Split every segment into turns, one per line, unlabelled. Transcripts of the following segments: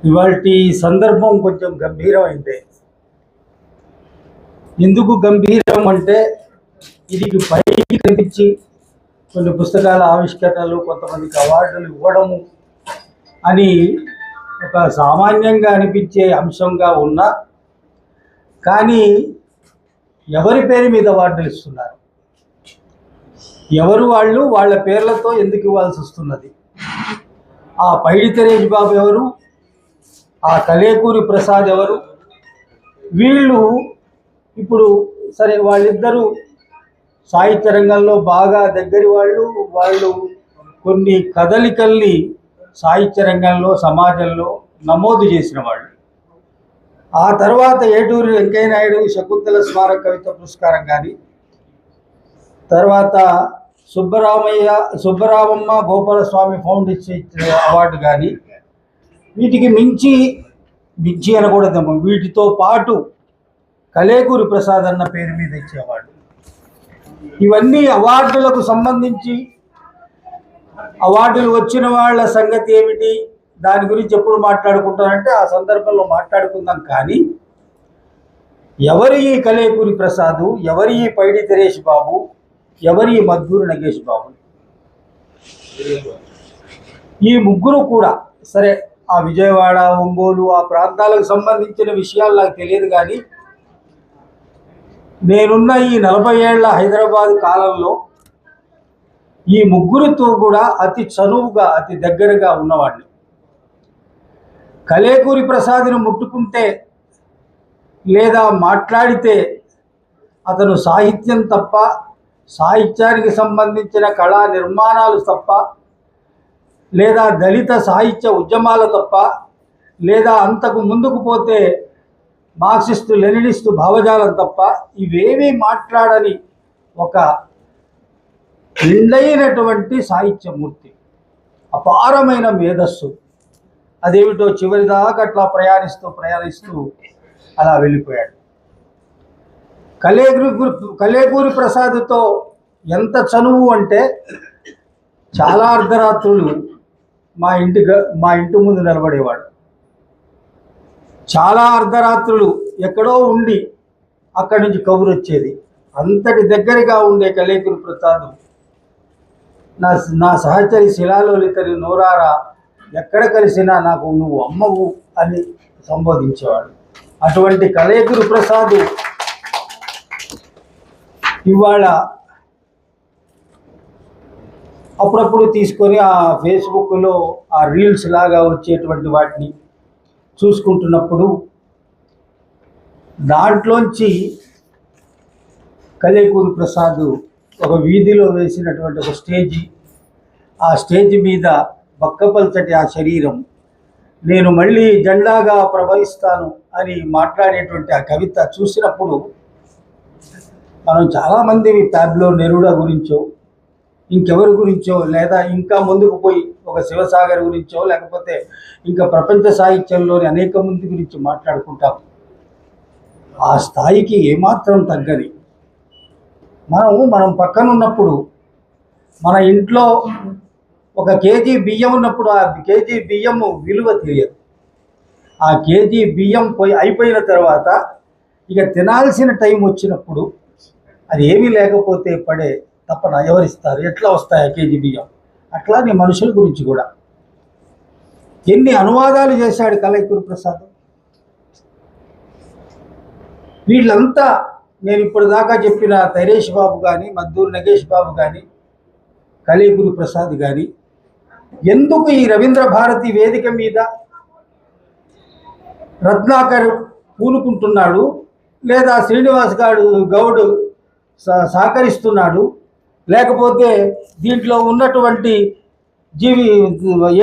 ఇవాల్టి సందర్భం కొంచెం గంభీరమైందే. ఎందుకు గంభీరం అంటే ఇది పైకి కనిపించి కొన్ని పుస్తకాల ఆవిష్కరణలు, కొంతమందికి అవార్డులు ఇవ్వడము అని ఒక సామాన్యంగా అనిపించే అంశంగా ఉన్నా, కానీ ఎవరి పేరు మీద అవార్డులు ఇస్తున్నారు, ఎవరు వాళ్ళ పేర్లతో ఎందుకు ఇవ్వాల్సి వస్తున్నది? ఆ పైడి తెరేష్ బాబు ఎవరు? ఆ కలేకూరి ప్రసాద్ ఎవరు? వీళ్ళు ఇప్పుడు సరే, వాళ్ళిద్దరూ సాహిత్య రంగంలో బాగా దగ్గరి వాళ్ళు కొన్ని కదలికల్ని సాహిత్య రంగంలో, సమాజంలో నమోదు చేసిన వాళ్ళు. ఆ తర్వాత ఏటూరి వెంకయ్య నాయుడు శకుంతల స్మారక కవిత పురస్కారం కానీ, తర్వాత సుబ్బరామమ్మ గోపాలస్వామి ఫౌండేషన్ అవార్డు కానీ, వీటికి మించి అనకూడదు, వీటితో పాటు కలేకూరి ప్రసాద్ అన్న పేరు మీద ఇచ్చే అవార్డు. ఇవన్నీ అవార్డులకు సంబంధించి, అవార్డులు వచ్చిన వాళ్ళ సంగతి ఏమిటి, దాని గురించి ఎప్పుడు మాట్లాడుకుంటారంటే ఆ సందర్భంలో మాట్లాడుకుందాం. కానీ ఎవరి ఈ కలేకూరి ప్రసాదు, ఎవరి ఈ పైడి తెరేష్ బాబు, ఎవరి ఈ మద్దూరు నగేష్ బాబు, ఈ ముగ్గురు కూడా సరే, ఆ విజయవాడ, ఒంగోలు ఆ ప్రాంతాలకు సంబంధించిన విషయాలు నాకు తెలియదు. కానీ నేనున్న ఈ 40 ఏళ్ల హైదరాబాద్ కాలంలో ఈ ముగ్గురితో కూడా అతి చనువుగా, అతి దగ్గరగా ఉన్నవాడిని. కలేకూరి ప్రసాద్ని ముట్టుకుంటే లేదా మాట్లాడితే అతను సాహిత్యం తప్ప, సాహిత్యానికి సంబంధించిన కళా నిర్మాణాలు తప్ప, లేదా దళిత సాహిత్య ఉద్యమాలు తప్ప, లేదా అంతకు ముందుకు పోతే మార్క్సిస్టు లెనినిస్టు భావజాలం తప్ప ఇవేమీ మాట్లాడని ఒక నిండైనటువంటి సాహిత్యమూర్తి, అపారమైన మేధస్సు. అదేమిటో చివరిదాకా అట్లా ప్రయాణిస్తూ అలా వెళ్ళిపోయాడు. కలేకూరి ప్రసాద్తో ఎంత చనువు అంటే, చాలా అర్ధరాత్రులు మా ఇంటి ముందు నిలబడేవాడు. చాలా అర్ధరాత్రులు ఎక్కడో ఉండి అక్కడి నుంచి కబురు వచ్చేది. అంతటి దగ్గరగా ఉండే కలేకూరి ప్రసాద్ నా సహచరి శిలాలోలితని నోరారా ఎక్కడ కలిసినా నాకు నువ్వు అమ్మవు అని సంబోధించేవాడు. అటువంటి కలేకూరి ప్రసాద్ ఇవాళ అప్పుడప్పుడు తీసుకొని ఆ ఫేస్బుక్లో ఆ రీల్స్ లాగా వచ్చేటువంటి వాటిని చూసుకుంటున్నప్పుడు దాంట్లోంచి కలేకూరి ప్రసాద్ ఒక వీధిలో వేసినటువంటి ఒక స్టేజి, ఆ స్టేజ్ మీద బక్కపల్చటి ఆ శరీరం, నేను మళ్ళీ జెండాగా ప్రవహిస్తాను అని మాట్లాడేటువంటి ఆ కవిత చూసినప్పుడు మనం చాలామంది ప్యాబ్లో నెరూడా గురించో, ఇంకెవరి గురించో, లేదా ఇంకా ముందుకు పోయి ఒక శివసాగర్ గురించో, లేకపోతే ఇంకా ప్రపంచ సాహిత్యంలోని అనేక మంది గురించి మాట్లాడుకుంటాం. ఆ స్థాయికి ఏమాత్రం తగ్గని మనం పక్కనున్నప్పుడు, మన ఇంట్లో ఒక కేజీ బియ్యం ఉన్నప్పుడు ఆ కేజీ బియ్యం విలువ తెలియదు. ఆ కేజీ బియ్యం అయిపోయిన తర్వాత ఇక తినాల్సిన టైం వచ్చినప్పుడు అది ఏమీ లేకపోతే పడే తప్పన ఎవరిస్తారు, ఎట్లా వస్తాయి ఆ కేజీ బియ్యం? అట్లానే మనుషుల గురించి కూడా ఎన్ని అనువాదాలు చేశాడు కలేకూరి ప్రసాద్. వీళ్ళంతా నేను ఇప్పుడు దాకా చెప్పిన తెరేష్ బాబు కానీ, మద్దూరు నగేష్ బాబు కానీ, కలేకూరి ప్రసాద్ కానీ ఎందుకు ఈ రవీంద్ర భారతి వేదిక మీద రత్నాకర్ పూనుకుంటున్నాడు, లేదా శ్రీనివాస్ గౌడ్ సహకరిస్తున్నాడు, లేకపోతే దీంట్లో ఉన్నటువంటి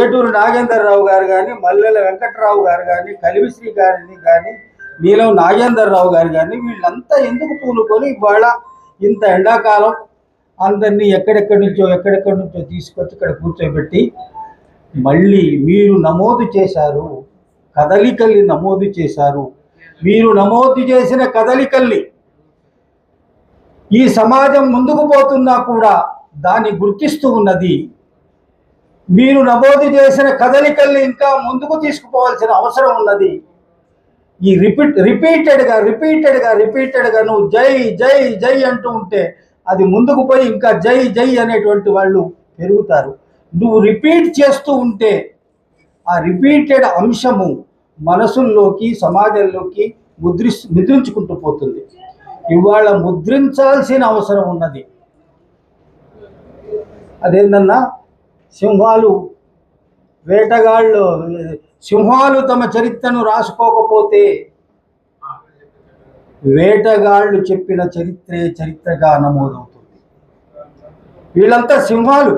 ఏటూరు నాగేంద్రరావు గారు కానీ, మల్లెల వెంకట్రావు గారు కానీ, కలివిశ్రీ గారిని కానీ, నీలం నాగేంద్రరావు గారు కానీ, వీళ్ళంతా ఎందుకు పూనుకొని ఇవాళ ఇంత ఎండాకాలం అందరినీ ఎక్కడెక్కడి నుంచో తీసుకొచ్చి ఇక్కడ కూర్చోబెట్టి మళ్ళీ మీరు నమోదు చేశారు, కదలికల్ని నమోదు చేశారు, మీరు నమోదు చేసిన కదలికల్ని ఈ సమాజం ముందుకు పోతున్నా కూడా దాన్ని గుర్తిస్తూ ఉన్నది. మీరు నమోదు చేసిన కదలికల్ని ఇంకా ముందుకు తీసుకుపోవాల్సిన అవసరం ఉన్నది. ఈ రిపీటెడ్గా నువ్వు జై జై జై అంటూ ఉంటే అది ముందుకు పోయి ఇంకా జై జై అనేటువంటి వాళ్ళు పెరుగుతారు. నువ్వు రిపీట్ చేస్తూ ఉంటే ఆ రిపీటెడ్ అంశము మనసుల్లోకి సమాజంలోకి ముద్రించుకుంటూ పోతుంది. ఇవాళ ముద్రించాల్సిన అవసరం ఉన్నది. అదేందన్నా, సింహాలు తమ చరిత్రను రాసుకోకపోతే వేటగాళ్ళు చెప్పిన చరిత్రే చరిత్రగా నమోదవుతుంది. వీళ్ళంతా సింహాలు,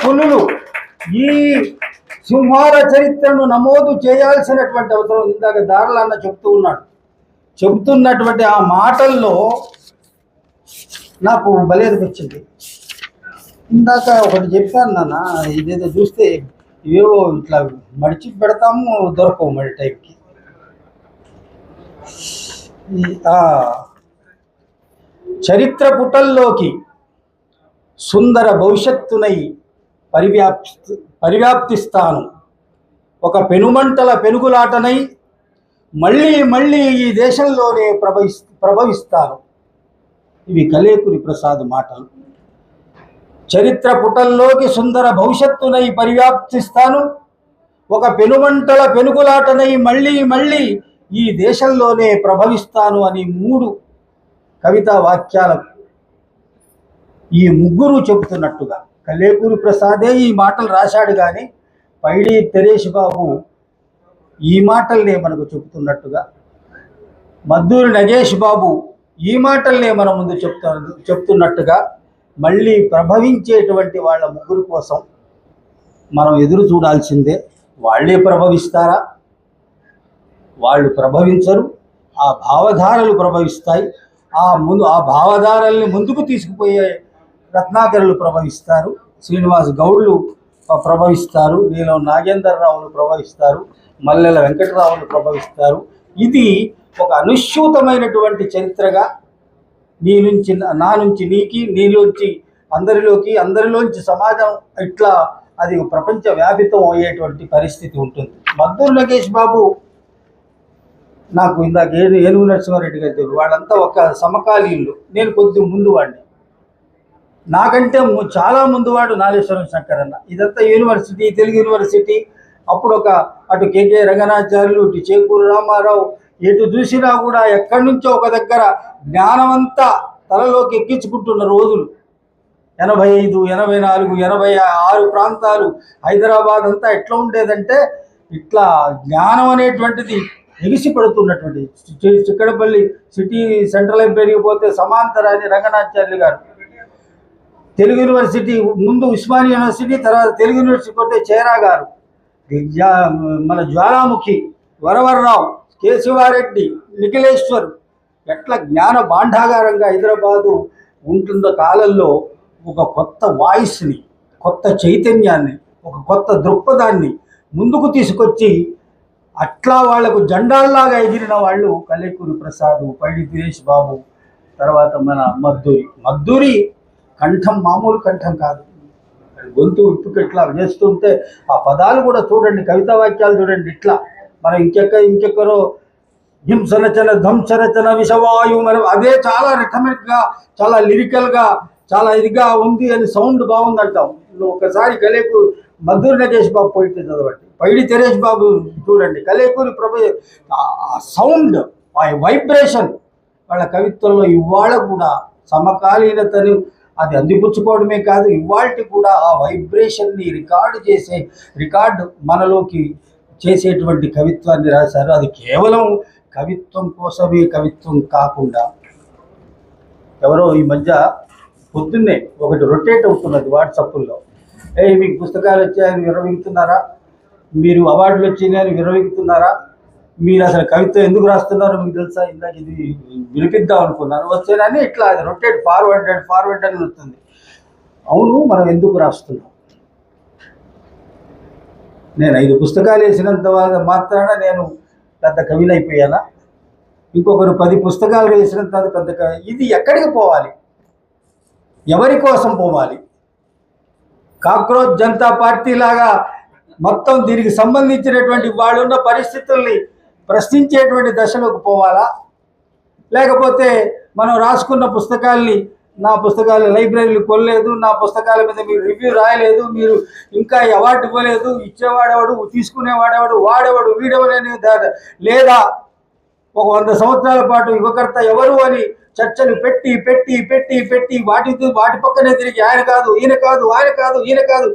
పులులు. ఈ సింహాల చరిత్రను నమోదు చేయాల్సినటువంటి అవసరం ఇందాక దారులన్న చెబుతున్నటువంటి ఆ మాటల్లో నాకు భలే అనిపించింది. ఇందాక ఒకటి చెప్పాను నాన్న, ఇదేదో చూస్తే ఇవేవో ఇట్లా మడిచి పెడతాము, దొరకవు మరి టైంకి. చరిత్ర పుటల్లోకి సుందర భవిష్యత్తునై పరివ్యాప్తిస్తాను. ఒక పెనుమంటల పెనుగులాటనై మళ్ళీ మళ్ళీ ఈ దేశంలోనే ప్రభవిస్తాను. ఇవి కలేకూరి ప్రసాద్ మాటలు. చరిత్ర పుటల్లోకి సుందర భవిష్యత్తునై పరివ్యాప్తిస్తాను. ఒక పెనుమంటల పెనుగులాటనై మళ్ళీ మళ్ళీ ఈ దేశంలోనే ప్రభవిస్తాను అని 3 కవితా వాక్యాలకు ఈ ముగ్గురు చెబుతున్నట్టుగా కలేకూరి ప్రసాదే ఈ మాటలు రాశాడు. కానీ పైడి తెరేష్ బాబు ఈ మాటల్నే మనకు చెబుతున్నట్టుగా, మద్దూరి నగేష్ బాబు ఈ మాటల్నే మన ముందు చెప్తున్నట్టుగా మళ్ళీ ప్రభవించేటువంటి వాళ్ళ ముగ్గురు కోసం మనం ఎదురు చూడాల్సిందే. వాళ్ళే ప్రభవిస్తారా? వాళ్ళు ప్రభవించరు. ఆ భావధారలు ప్రభవిస్తాయి. ఆ భావధారల్ని ముందుకు తీసుకుపోయే రత్నాకరులు ప్రభవిస్తారు, శ్రీనివాస్ గౌడ్లు ప్రభవిస్తారు, నీలం నాగేంద్రరావులు ప్రభవిస్తారు, మల్లెల వెంకటరావులు ప్రభవిస్తారు. ఇది ఒక అనుష్యూతమైనటువంటి చరిత్రగా నా నుంచి నీకి, నీలోంచి అందరిలోకి, అందరిలోంచి సమాజం, ఇట్లా అది ప్రపంచ వ్యాపితం అయ్యేటువంటి పరిస్థితి ఉంటుంది. మద్దూరు నగేష్ బాబు నాకు ఇందాక ఏనుగు నరసింహారెడ్డి గారు చెప్పారు, వాళ్ళంతా ఒక సమకాలీనులు. నేను కొద్దిగా ముందు వాడిని, నాకంటే చాలా ముందువాడు నాగేశ్వరం శంకరన్న. ఇదంతా యూనివర్సిటీ, తెలుగు యూనివర్సిటీ. అప్పుడు అటు కేకే రంగనాచార్యులు, ఇటు చేకూరు రామారావు, ఎటు చూసినా కూడా ఎక్కడి నుంచో ఒక దగ్గర జ్ఞానమంతా తలలోకి ఎక్కించుకుంటున్న రోజులు. 85, 84, 86 ప్రాంతాలు, హైదరాబాద్ అంతా ఎట్లా ఉండేదంటే ఇట్లా జ్ఞానం అనేటువంటిది ఎగిసి పడుతున్నటువంటి. చిక్కడపల్లి సిటీ సెంట్రల్ లైబ్రరీకి పోతే సమాంతరాన్ని రంగనాచార్యులు గారు, తెలుగు యూనివర్సిటీ ముందు ఉస్మానియా యూనివర్సిటీ, తర్వాత తెలుగు యూనివర్సిటీ పోతే చేరా గారు, మన జ్వాలాముఖి, వరవర్రావు, కేశవారెడ్డి, నిఖిలేశ్వర్, ఎట్లా జ్ఞాన భాండాగారంగా హైదరాబాదు ఉంటున్న కాలంలో ఒక కొత్త వాయిస్ని, కొత్త చైతన్యాన్ని, ఒక కొత్త దృక్పథాన్ని ముందుకు తీసుకొచ్చి అట్లా వాళ్లకు జెండాల్లాగా ఎగిరిన వాళ్ళు కలేకూరి ప్రసాద్, పైడి దినేష్ బాబు, తర్వాత మన మద్దూరి కంఠం మామూలు కంఠం కాదు. గొంతు ఇప్పుకెట్లా చేస్తుంటే ఆ పదాలు కూడా చూడండి, కవితా వాక్యాలు చూడండి. ఇట్లా మనం ఇంకెక్కరో హింసరచన, ధ్వంసరచన, విషవాయు, మనం అదే చాలా రిథమిక్గా, చాలా లిరికల్గా, చాలా ఇదిగా ఉంది అని సౌండ్ బాగుందంటాం. ఒకసారి మద్దూరి నగేష్ బాబు పోయితే చదవండి, పైడి తెరేష్ బాబు చూడండి, కలేకూరి సౌండ్, వైబ్రేషన్ వాళ్ళ కవిత్వంలో ఇవాళ కూడా సమకాలీనతను అది అందిపుచ్చుకోవడమే కాదు, ఇవాళకి కూడా ఆ వైబ్రేషన్ని రికార్డు మనలోకి చేసేటువంటి కవిత్వాన్ని రాశారు. అది కేవలం కవిత్వం కోసమే కవిత్వం కాకుండా, ఎవరో ఈ మధ్య పొద్దున్నే ఒకటి రొటేట్ అవుతున్నది వాట్సాప్లో, మీకు పుస్తకాలు వచ్చాయని విరమిగుతున్నారా, మీరు అవార్డులు వచ్చినాయని విరమిగుతున్నారా, మీరు అసలు కవిత్వం ఎందుకు రాస్తున్నారో మీకు తెలుసా, ఇందాక ఇది వినిపిద్దాం అనుకున్నాను, వచ్చేనని ఇట్లా అది రొటేట్ ఫార్వర్డ్ అని వస్తుంది. అవును, మనం ఎందుకు రాస్తున్నాం? నేను 5 పుస్తకాలు వేసినంత మాత్రాన నేను పెద్ద కవిని అయిపోయానా? ఇంకొకరు 10 పుస్తకాలు వేసినంత పెద్ద కవి. ఇది ఎక్కడికి పోవాలి? ఎవరి కోసం పోవాలి? కాక్రోచ్ జనతా పార్టీ లాగా మొత్తం దీనికి సంబంధించినటువంటి వాళ్ళున్న పరిస్థితుల్ని ప్రశ్నించేటువంటి దశలోకి పోవాలా? లేకపోతే మనం రాసుకున్న పుస్తకాల్ని, నా పుస్తకాలు లైబ్రరీలు కొనలేదు, నా పుస్తకాల మీద మీరు రివ్యూ రాయలేదు, మీరు ఇంకా అవార్డు ఇవ్వలేదు, ఇచ్చేవాడెవడు, తీసుకునేవాడెవడు, వాడెవడు, వీడెవడని లేదా ఒక 100 సంవత్సరాల పాటు యువకర్త ఎవరు అని చర్చలు పెట్టి పెట్టి పెట్టి పెట్టి వాటి పక్కనే తిరిగి ఆయన కాదు, ఈయన కాదు, ఆయన కాదు, ఈయన కాదు